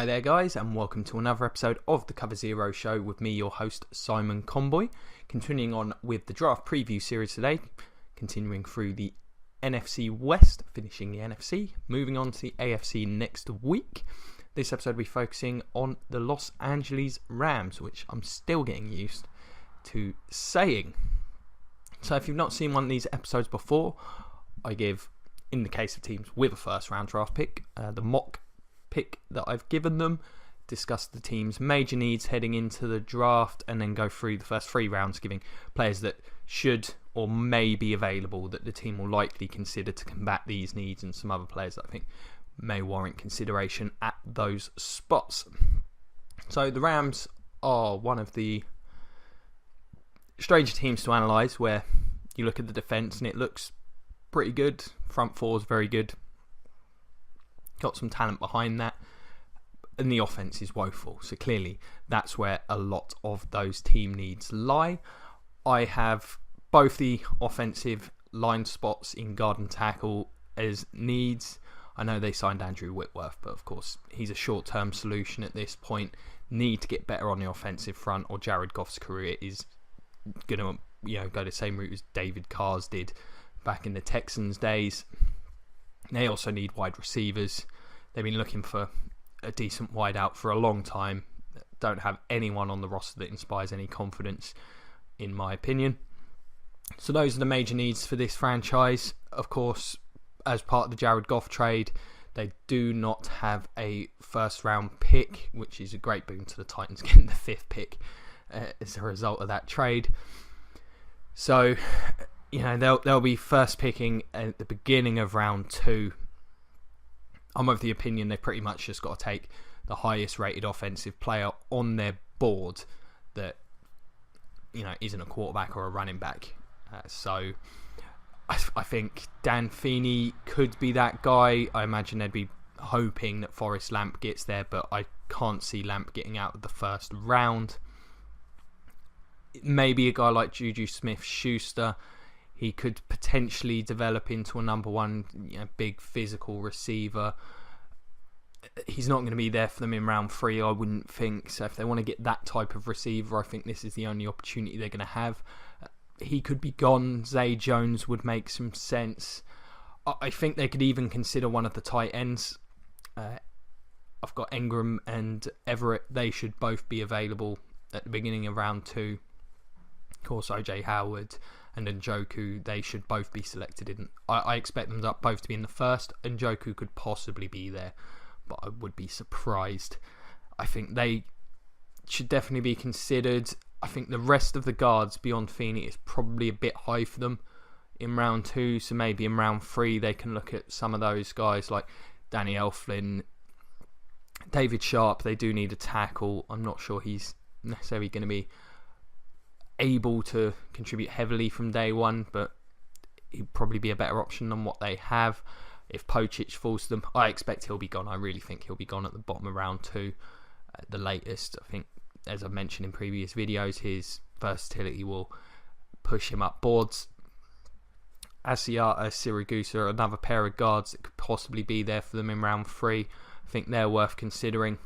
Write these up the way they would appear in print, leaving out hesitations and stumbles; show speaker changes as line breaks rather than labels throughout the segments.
Hi there guys, and welcome to another episode of the Cover Zero Show with me, your host Simon Conboy. Continuing on with the draft preview series today, continuing through the NFC West, finishing the NFC, moving on to the AFC next week. This episode will be focusing on the Los Angeles Rams, which I'm still getting used to saying. So if you've not seen one of these episodes before, I give, in the case of teams with a first round draft pick, the mock pick that I've given them, discuss the team's major needs heading into the draft, and then go through the first 3 rounds, giving players that should or may be available that the team will likely consider to combat these needs, and some other players that I think may warrant consideration at those spots. So the Rams are one of the stranger teams to analyse, where you look at the defence and it looks pretty good. Front four is very good. Got some talent behind that. And the offense is woeful. So clearly that's where a lot of those team needs lie. I have both the offensive line spots in guard and tackle as needs. I know they signed Andrew Whitworth, but of course he's a short-term solution at this point. Need to get better on the offensive front, or Jared Goff's career is going to go the same route as David Carr's did back in the Texans days. They also need wide receivers. They've been looking for a decent wide out for a long time. Don't have anyone on the roster that inspires any confidence, in my opinion. So those are the major needs for this franchise. Of course, as part of the Jared Goff trade, they do not have a first round pick, which is a great boon to the Titans getting the 5th pick as a result of that trade. So, they'll be first picking at the beginning of round 2. I'm of the opinion they've pretty much just got to take the highest rated offensive player on their board that, isn't a quarterback or a running back. So I think Dan Feeney could be that guy. I imagine they'd be hoping that Forrest Lamp gets there, but I can't see Lamp getting out of the first round. Maybe a guy like Juju Smith-Schuster. He could potentially develop into a number 1, big physical receiver. He's not going to be there for them in round 3, I wouldn't think. So if they want to get that type of receiver, I think this is the only opportunity they're going to have. He could be gone. Zay Jones would make some sense. I think they could even consider one of the tight ends. I've got Engram and Everett. They should both be available at the beginning of round 2. Of course, OJ Howard and Njoku, they should both be selected in. I expect them both to be in the first. Njoku could possibly be there, but I would be surprised. I think they should definitely be considered. I think the rest of the guards beyond Feeney is probably a bit high for them in round 2. So maybe in round 3 they can look at some of those guys like Danny Elflin, David Sharp. They do need a tackle. I'm not sure he's necessarily going to be able to contribute heavily from day one, but he'd probably be a better option than what they have. If Pocic falls to them, I expect he'll be gone. I really think he'll be gone at the bottom of round 2 at the latest. I think, as I've mentioned in previous videos, his versatility will push him up boards. Asiata Siragusa, another pair of guards that could possibly be there for them in round 3. I think they're worth considering.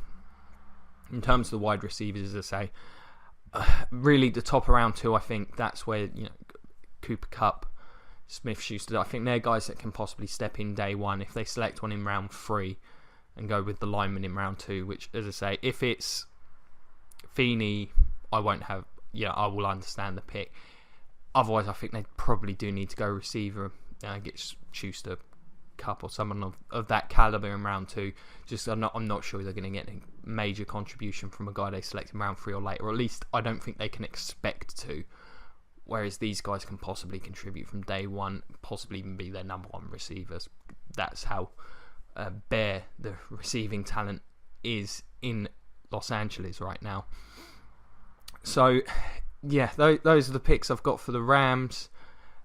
In terms of the wide receivers, as I say, really the top of round 2, I think that's where Cooper Kupp, Smith-Schuster, I think they're guys that can possibly step in day 1 if they select one in round 3 and go with the lineman in round 2, which, as I say, if it's Feeney, I won't have, I will understand the pick. Otherwise, I think they probably do need to go receiver, get Schuster, Kupp, or someone of that caliber in round 2. Just I'm not sure they're going to get a major contribution from a guy they select in round 3 or later, or at least I don't think they can expect to. Whereas these guys can possibly contribute from day 1, possibly even be their number 1 receivers. That's how bare the receiving talent is in Los Angeles right now. So yeah, those are the picks I've got for the Rams.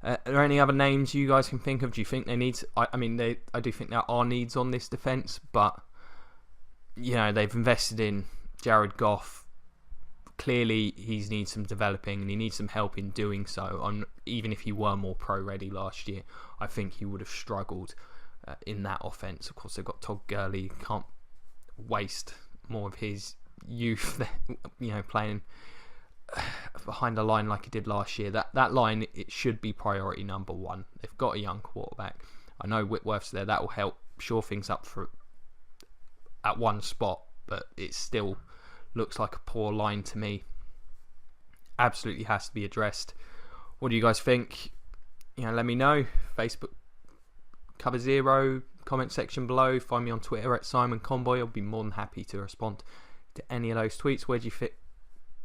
Are there any other names you guys can think of? Do you think they need? I do think there are needs on this defense, but they've invested in Jared Goff. Clearly, he needs some developing, and he needs some help in doing so. Even if he were more pro-ready last year, I think he would have struggled in that offense. Of course, they've got Todd Gurley. Can't waste more of his youth, playing behind a line like he did last year. That line, it should be priority number one. They've got a young quarterback. I know Whitworth's there. That will help shore things up at one spot, but it still looks like a poor line to me. Absolutely has to be addressed. What do you guys think? Let me know. Facebook Cover Zero, comment section below. Find me on Twitter at Simon Conboy. I'll be more than happy to respond to any of those tweets. Where do you think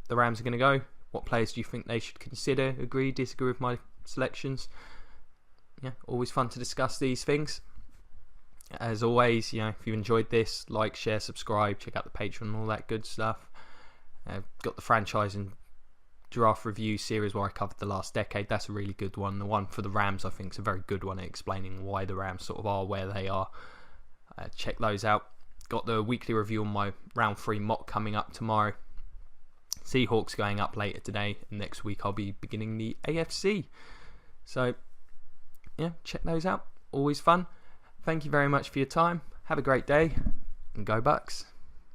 the Rams are going to go? What players do you think they should consider? Agree, disagree with my selections? Always fun to discuss these things. As always, if you enjoyed this, like, share, subscribe, check out the Patreon and all that good stuff. I've got the franchise and draft review series where I covered the last decade. That's a really good one. The one for the Rams, I think, is a very good one at explaining why the Rams sort of are where they are. Check those out. Got the weekly review on my round 3 mock coming up tomorrow. Seahawks going up later today. Next week I'll be beginning the AFC. So, check those out. Always fun. Thank you very much for your time. Have a great day and go Bucks.